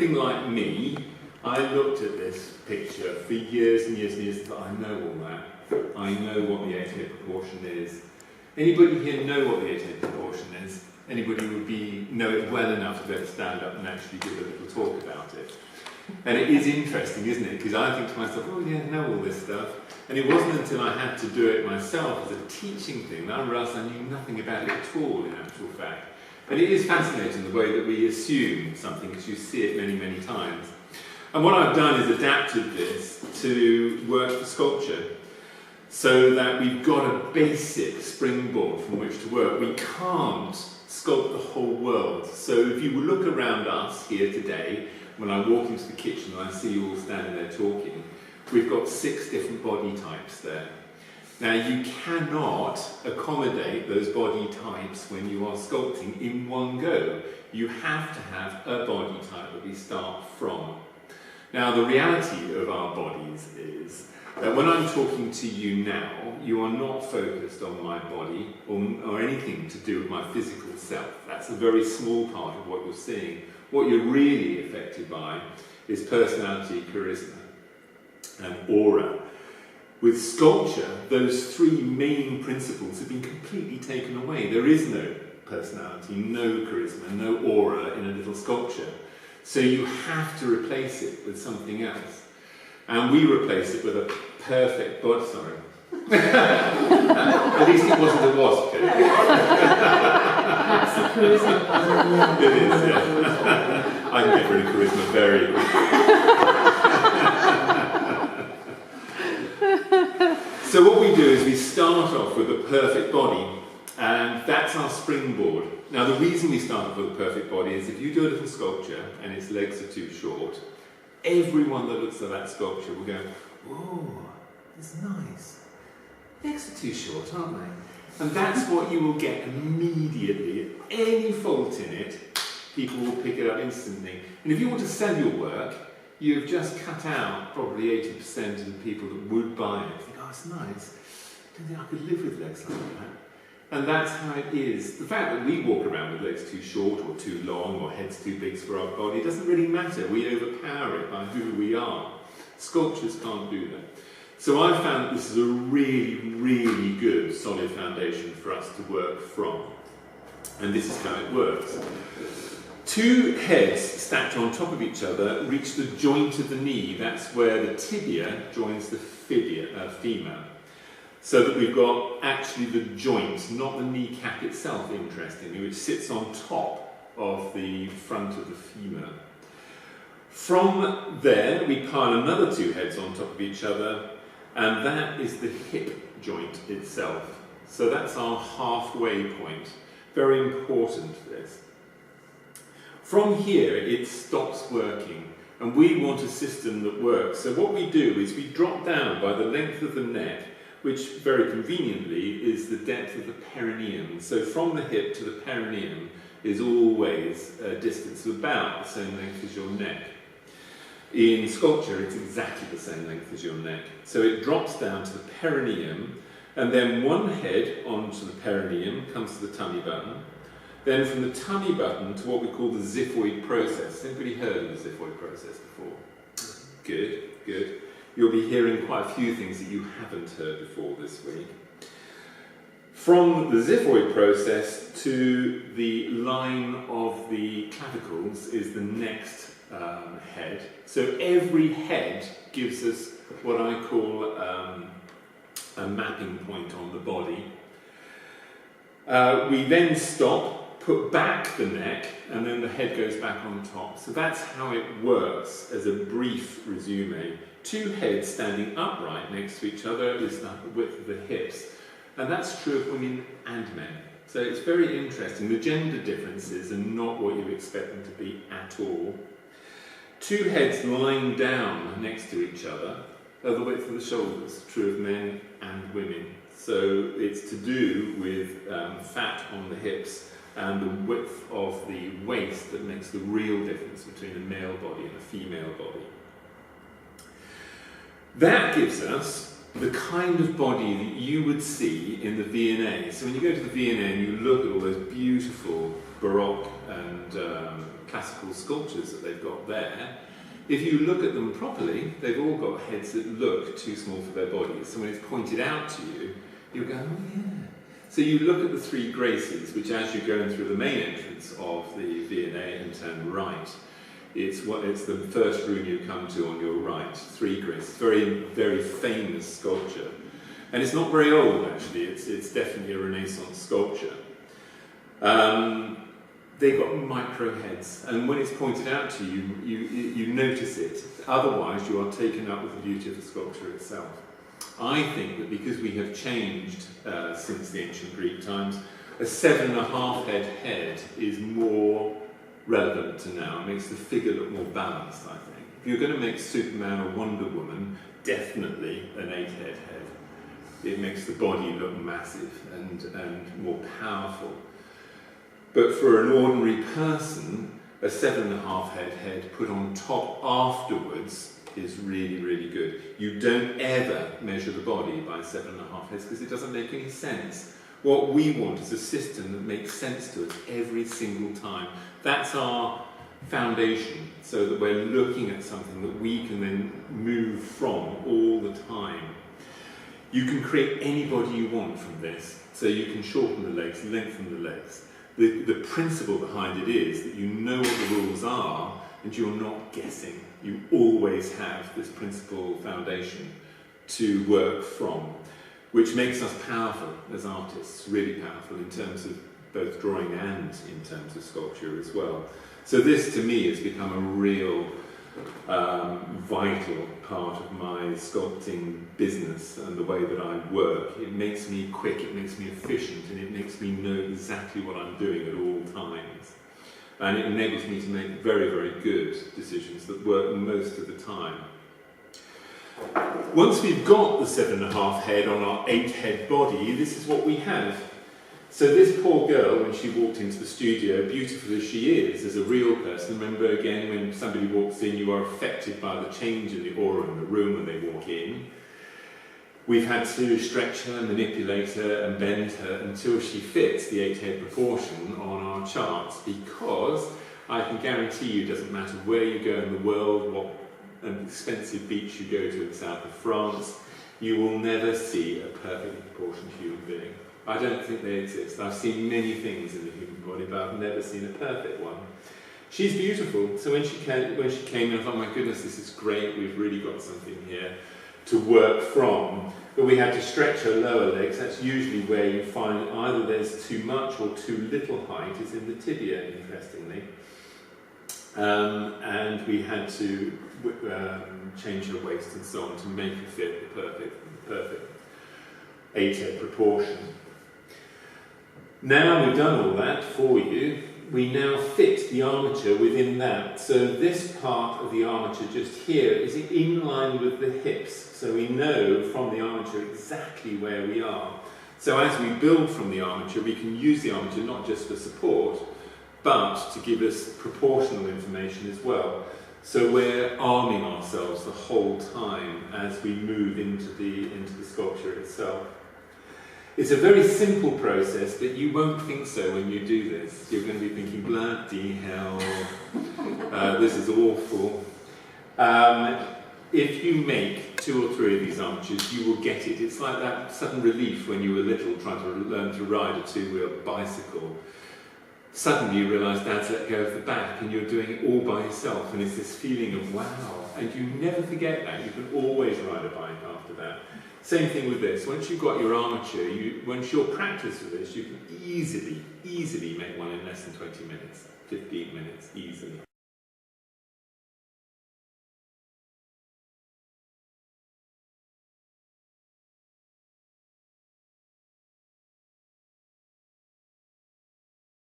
Like me, I looked at this picture for years and years and years and thought, I know all that. I know what the 8-hip proportion is. Anybody here know what the 8-hip proportion is? Anybody would know it well enough to be able to stand up and actually give a little talk about it? And it is interesting, isn't it? Because I think to myself, oh yeah, I know all this stuff. And it wasn't until I had to do it myself as a teaching thing that I realised I knew nothing about it at all, in actual fact. And it is fascinating the way that we assume something because you see it many, many times. And what I've done is adapted this to work for sculpture so that we've got a basic springboard from which to work. We can't sculpt the whole world. So if you look around us here today, when I walk into the kitchen and I see you all standing there talking, we've got 6 different body types there. Now you cannot accommodate those body types when you are sculpting in one go. You have to have a body type that we start from. Now the reality of our bodies is that when I'm talking to you now, you are not focused on my body or anything to do with my physical self. That's a very small part of what you're seeing. What you're really affected by is personality, charisma, and aura. With sculpture, those 3 main principles have been completely taken away. There is no personality, no charisma, no aura in a little sculpture. So you have to replace it with something else. And we replace it with a perfect body, sorry. At least it wasn't a wasp. That's the charisma. It is, yeah. I can get rid of charisma very quickly. So what we do is we start off with a perfect body, and that's our springboard. Now the reason we start off with a perfect body is if you do a little sculpture and its legs are too short, everyone that looks at that sculpture will go, oh, it's nice. Legs are too short, aren't they? And that's what you will get immediately. Any fault in it, people will pick it up instantly. And if you want to sell your work, you've just cut out probably 80% of the people that would buy it. Think, oh, it's nice. I don't think I could live with legs like that. And that's how it is. The fact that we walk around with legs too short or too long or heads too big for our body doesn't really matter. We overpower it by who we are. Sculptures can't do that. So I found that this is a really, really good solid foundation for us to work from. And this is how it works. 2 heads stacked on top of each other reach the joint of the knee. That's where the tibia joins the femur. So that we've got actually the joint, not the kneecap itself, interestingly, which sits on top of the front of the femur. From there, we pile another 2 heads on top of each other, and that is the hip joint itself. So that's our halfway point. Very important, this. From here, it stops working, and we want a system that works. So what we do is we drop down by the length of the neck, which very conveniently is the depth of the perineum. So from the hip to the perineum is always a distance of about the same length as your neck. In sculpture, it's exactly the same length as your neck. So it drops down to the perineum, and then one head onto the perineum comes to the tummy button. Then from the tummy button to what we call the xiphoid process. Anybody heard of the xiphoid process before? Good, good. You'll be hearing quite a few things that you haven't heard before this week. From the xiphoid process to the line of the clavicles is the next head. So every head gives us what I call a mapping point on the body. We then stop, put back the neck, and then the head goes back on top. So that's how it works as a brief resume. 2 heads standing upright next to each other is the width of the hips. And that's true of women and men. So it's very interesting. The gender differences are not what you expect them to be at all. 2 heads lying down next to each other are the width of the shoulders, true of men and women. So it's to do with fat on the hips and the width of the waist that makes the real difference between a male body and a female body. That gives us the kind of body that you would see in the V&A. So when you go to the V&A and you look at all those beautiful Baroque and classical sculptures that they've got there, if you look at them properly, they've all got heads that look too small for their bodies. So when it's pointed out to you, you'll go, oh yeah. So you look at the three Graces, which as you're going through the main entrance of the V&A and turn right, it's the first room you come to on your right, three Graces. Very, very famous sculpture. And it's not very old actually, it's definitely a Renaissance sculpture. They've got micro heads, and when it's pointed out to you, you notice it. Otherwise, you are taken up with the beauty of the sculpture itself. I think that because we have changed since the ancient Greek times, a 7.5 head is more relevant to now. It makes the figure look more balanced, I think. If you're going to make Superman or Wonder Woman, definitely an 8 head. It makes the body look massive and more powerful. But for an ordinary person, a 7.5 head put on top afterwards is really, really good. You don't ever measure the body by 7.5 heads because it doesn't make any sense. What we want is a system that makes sense to us every single time. That's our foundation, so that we're looking at something that we can then move from all the time. You can create any body you want from this. So you can shorten the legs, lengthen the legs. The principle behind it is that you know what the rules are and you're not guessing. You always have this principle foundation to work from, which makes us powerful as artists, really powerful in terms of both drawing and in terms of sculpture as well. So this to me has become a real vital part of my sculpting business and the way that I work. It makes me quick, it makes me efficient, and it makes me know exactly what I'm doing at all times. And it enables me to make very, very good decisions that work most of the time. Once we've got the 7.5 head on our 8 head body, this is what we have. So this poor girl, when she walked into the studio, beautiful as she is, as a real person, remember again, when somebody walks in, you are affected by the change in the aura in the room when they walk in. We've had to stretch her, manipulate her, and bend her until she fits the 8 head proportion on our charts, because I can guarantee you it doesn't matter where you go in the world, what expensive beach you go to in the south of France, you will never see a perfectly proportioned human being. I don't think they exist. I've seen many things in the human body, but I've never seen a perfect one. She's beautiful. So when she came in, I thought, my goodness, this is great. We've really got something here to work from. But we had to stretch her lower legs. That's usually where you find either there's too much or too little height. It's in the tibia, interestingly. And we had to change her waist and so on to make her fit the perfect 8 head proportion. Now we've done all that for you, we now fit the armature within that. So this part of the armature just here is in line with the hips. So we know from the armature exactly where we are. So as we build from the armature, we can use the armature not just for support, but to give us proportional information as well. So we're arming ourselves the whole time as we move into the sculpture itself. It's a very simple process, but you won't think so when you do this. You're going to be thinking, bloody hell, this is awful. If you make 2 or 3 of these armatures, you will get it. It's like that sudden relief when you were little trying to learn to ride a 2-wheel bicycle. Suddenly you realise Dad's let go of the back and you're doing it all by yourself, and it's this feeling of wow, and you never forget that. You can always ride a bike after that. Same thing with this. Once you've got your armature, once you're practiced with this, you can easily make one in less than 20 minutes, 15 minutes, easily.